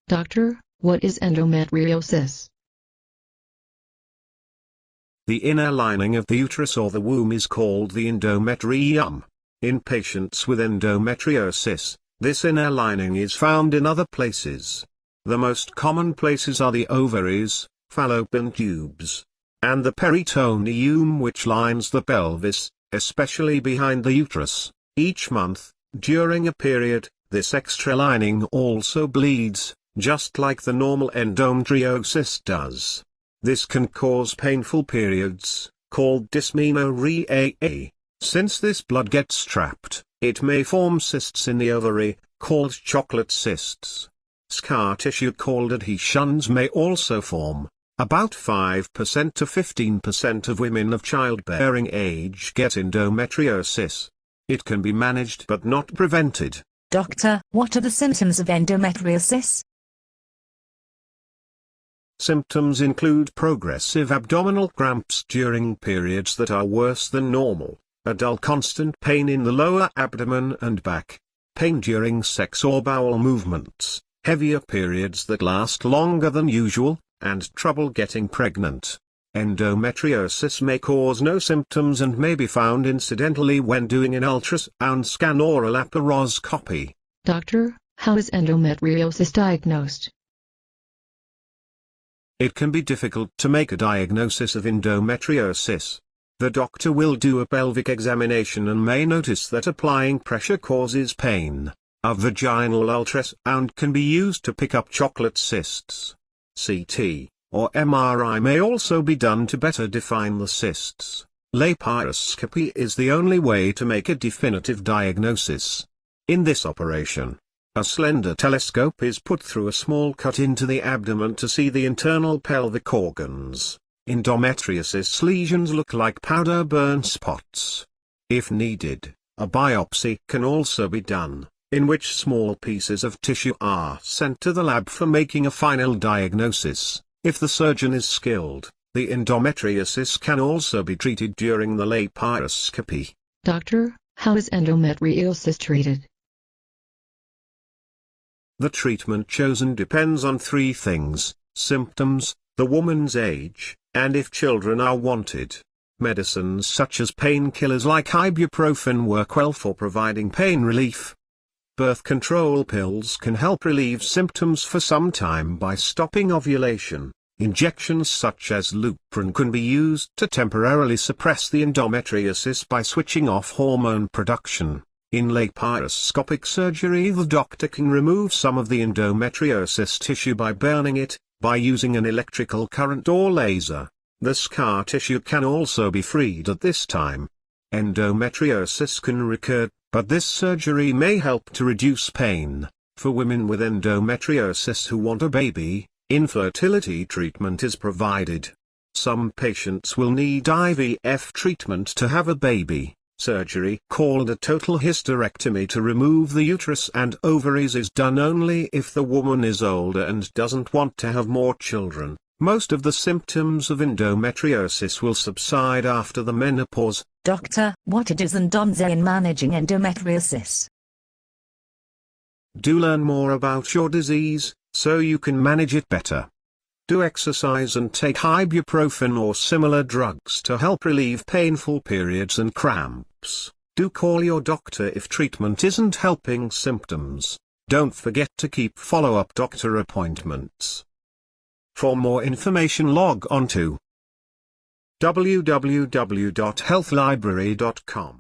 Doctor, what is endometriosis? The inner lining of the uterus or the womb is called the endometrium. In patients with endometriosis, this inner lining is found in other places. The most common places are the ovaries, fallopian tubes, and the peritoneum, which lines the pelvis, especially behind the uterus. Each month, during a period, this extra lining also bleeds, just like the normal endometriosis does. This can cause painful periods, called dysmenorrhea. Since this blood gets trapped, it may form cysts in the ovary, called chocolate cysts. Scar tissue called adhesions may also form. About 5% to 15% of women of childbearing age get endometriosis. It can be managed but not prevented. Doctor, what are the symptoms of endometriosis? Symptoms include progressive abdominal cramps during periods that are worse than normal, a dull constant pain in the lower abdomen and back, pain during sex or bowel movements, heavier periods that last longer than usual, and trouble getting pregnant. Endometriosis may cause no symptoms and may be found incidentally when doing an ultrasound scan or a laparoscopy. Doctor, how is endometriosis diagnosed? It can be difficult to make a diagnosis of endometriosis. The doctor will do a pelvic examination and may notice that applying pressure causes pain. A vaginal ultrasound can be used to pick up chocolate cysts. CT or MRI may also be done to better define the cysts. Laparoscopy is the only way to make a definitive diagnosis. In this operation, a slender telescope is put through a small cut into the abdomen to see the internal pelvic organs. Endometriosis lesions look like powder burn spots. If needed, a biopsy can also be done, in which small pieces of tissue are sent to the lab for making a final diagnosis. If the surgeon is skilled, the endometriosis can also be treated during the laparoscopy. Doctor, how is endometriosis treated? The treatment chosen depends on three things: symptoms, the woman's age, and if children are wanted. Medicines such as painkillers like ibuprofen work well for providing pain relief. Birth control pills can help relieve symptoms for some time by stopping ovulation. Injections such as Lupron can be used to temporarily suppress the endometriosis by switching off hormone production. In laparoscopic surgery, the doctor can remove some of the endometriosis tissue by burning it, by using an electrical current or laser. The scar tissue can also be freed at this time. Endometriosis can recur, but this surgery may help to reduce pain. For women with endometriosis who want a baby, infertility treatment is provided. Some patients will need IVF treatment to have a baby. Surgery called a total hysterectomy to remove the uterus and ovaries is done only if the woman is older and doesn't want to have more children. Most of the symptoms of endometriosis will subside after the menopause. Doctor, what are do's and don'ts in managing endometriosis? Do learn more about your disease, so you can manage it better. Do exercise and take ibuprofen or similar drugs to help relieve painful periods and cramps. Do call your doctor if treatment isn't helping symptoms. Don't forget to keep follow-up doctor appointments. For more information, log on to www.healthlibrary.com.